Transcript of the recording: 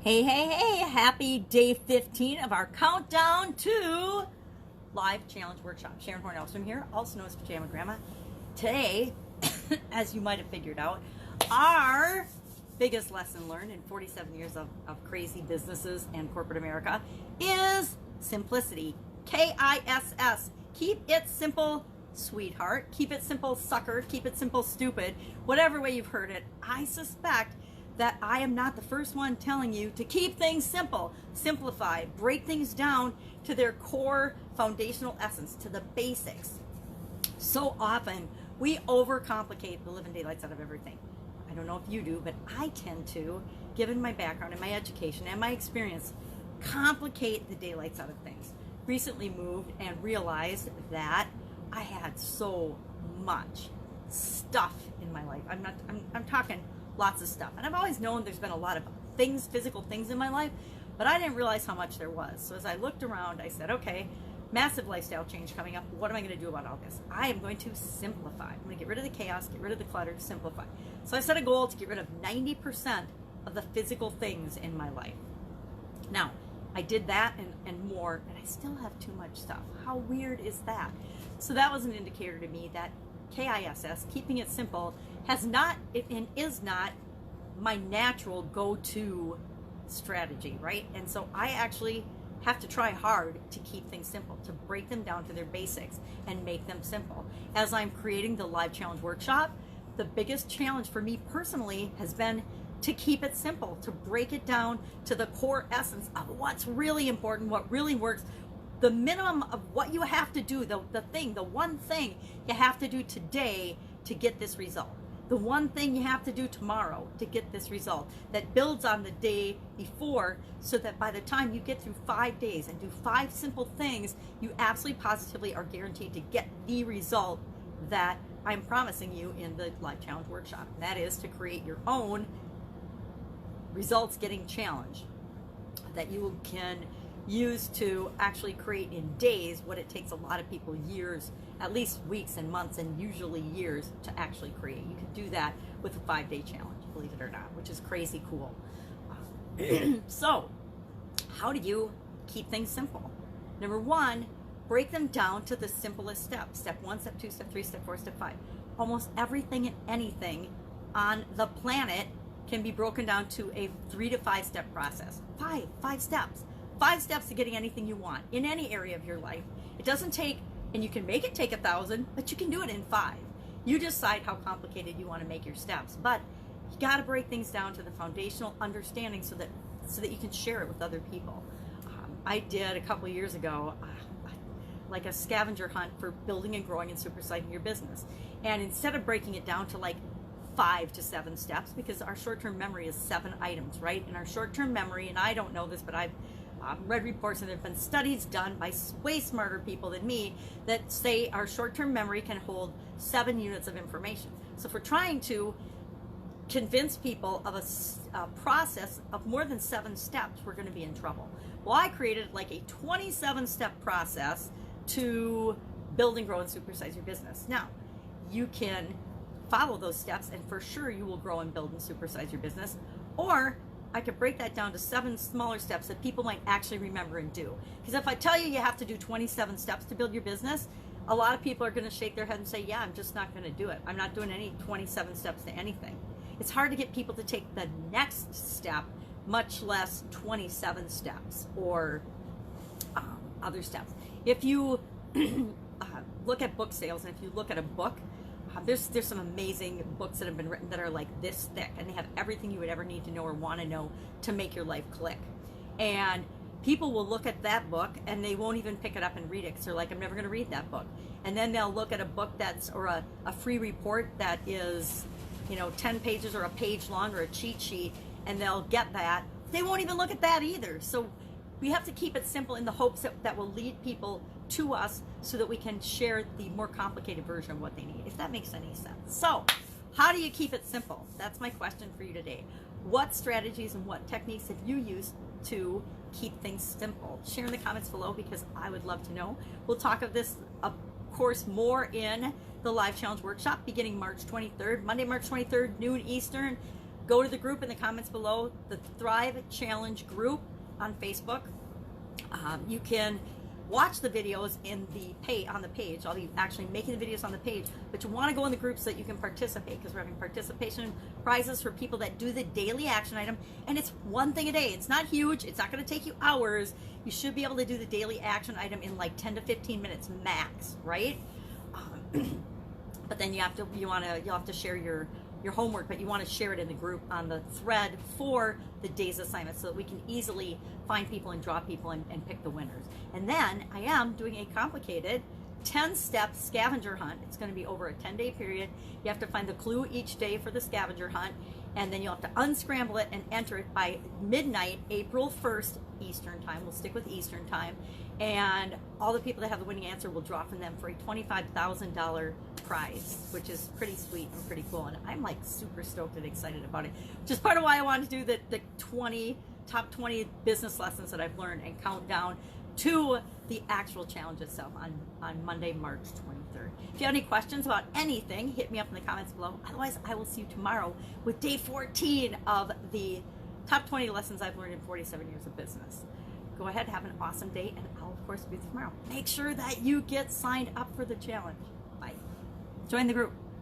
Hey, happy day 15 of our countdown to live challenge workshop. Sharon Horne-Ellstrom here, also known as Pajama Grandma. Today, as you might have figured out, our biggest lesson learned in 47 years of crazy businesses and corporate America is simplicity. K-I-S-S. Keep it simple, sweetheart. Keep it simple, sucker. Keep it simple, stupid. Whatever way you've heard it, I suspect that I am not the first one telling you to keep things simple, simplify, break things down to their core foundational essence, to the basics. So often we overcomplicate the living daylights out of everything. I don't know if you do, but I tend to, given my background and my education and my experience, complicate the daylights out of things. Recently moved and realized that I had so much stuff in my life. I'm talking lots of stuff. And I've always known there's been a lot of things, physical things in my life, but I didn't realize how much there was. So as I looked around, I said, okay, massive lifestyle change coming up. What am I going to do about all this? I am going to simplify. I'm going to get rid of the chaos, get rid of the clutter, simplify. So I set a goal to get rid of 90% of the physical things in my life. Now, I did that and more, and I still have too much stuff. How weird is that? So that was an indicator to me that KISS, keeping it simple, has not and is not my natural go-to strategy, right? And so I actually have to try hard to keep things simple, to break them down to their basics and make them simple. As I'm creating the live challenge workshop, the biggest challenge for me personally has been to keep it simple, to break it down to the core essence of what's really important, what really works, the minimum of what you have to do, the one thing you have to do today to get this result. The one thing you have to do tomorrow to get this result that builds on the day before, so that by the time you get through 5 days and do 5 simple things, you absolutely positively are guaranteed to get the result that I'm promising you in the live challenge workshop. And that is to create your own results getting challenge that you can use to actually create in days what it takes a lot of people years, at least weeks and months, and usually years to actually create. You can do that with a 5-day challenge, believe it or not, which is crazy cool. So how do you keep things simple? Number one, break them down to the simplest steps. Step 1, step 2, step 3, step 4, step 5. Almost everything and anything on the planet can be broken down to a 3 to 5 step process. Five steps. 5 steps to getting anything you want in any area of your life. It doesn't take, and you can make it take 1,000, but you can do it in 5. You decide how complicated you want to make your steps, but you got to break things down to the foundational understanding so that you can share it with other people. I did a couple of years ago like a scavenger hunt for building and growing and supersizing your business, and instead of breaking it down to like 5 to 7 steps, because our short-term memory is 7 items, right? And our short-term memory, and I don't know this, but I've read reports and there have been studies done by way smarter people than me that say our short-term memory can hold 7 units of information. So if we're trying to convince people of a process of more than 7 steps, we're going to be in trouble. Well, I created like a 27-step process to build and grow and supersize your business. Now, you can follow those steps and for sure you will grow and build and supersize your business, or I could break that down to 7 smaller steps that people might actually remember and do. Because if I tell you you have to do 27 steps to build your business, a lot of people are going to shake their head and say, yeah, I'm just not going to do it. I'm not doing any 27 steps to anything. It's hard to get people to take the next step, much less 27 steps or other steps. If you look at book sales, and if you look at a book, there's some amazing books that have been written that are like this thick, and they have everything you would ever need to know or want to know to make your life click. And people will look at that book and they won't even pick it up and read it because they're like, I'm never going to read that book. And then they'll look at a book or a free report that is 10 pages or a page long or a cheat sheet, and they'll get that. They won't even look at that either. So we have to keep it simple in the hopes that will lead people to us so that we can share the more complicated version of what they need, if that makes any sense. So how do you keep it simple? That's my question for you today. What strategies and what techniques have you used to keep things simple? Share in the comments below because I would love to know. We'll talk of this, of course, more in the live challenge workshop beginning March 23rd, Monday, March 23rd, noon Eastern. go to the group in the comments below, the Thrive Challenge group on Facebook. You can watch the videos on the page. I'll be actually making the videos on the page, but you want to go in the group so that you can participate, because we're having participation prizes for people that do the daily action item, and it's one thing a day. It's not huge. It's not going to take you hours. You should be able to do the daily action item in like 10 to 15 minutes max, right? But then you'll have to share your homework, but you want to share it in the group on the thread for the day's assignment so that we can easily find people and draw people and pick the winners. And then I am doing a complicated 10-step scavenger hunt. It's going to be over a 10-day period. You have to find the clue each day for the scavenger hunt, and then you'll have to unscramble it and enter it by midnight, April 1st, Eastern time. We'll stick with Eastern time. And all the people that have the winning answer will draw from them for a $25,000 prize, which is pretty sweet and pretty cool. And I'm like super stoked and excited about it, which is part of why I wanted to do the top 20 business lessons that I've learned and count down to the actual challenge itself on Monday, March 23rd. If you have any questions about anything, hit me up in the comments below. Otherwise, I will see you tomorrow with day 14 of the top 20 lessons I've learned in 47 years of business. Go ahead, have an awesome day, and I'll, of course, be with you tomorrow. Make sure that you get signed up for the challenge. Bye. Join the group.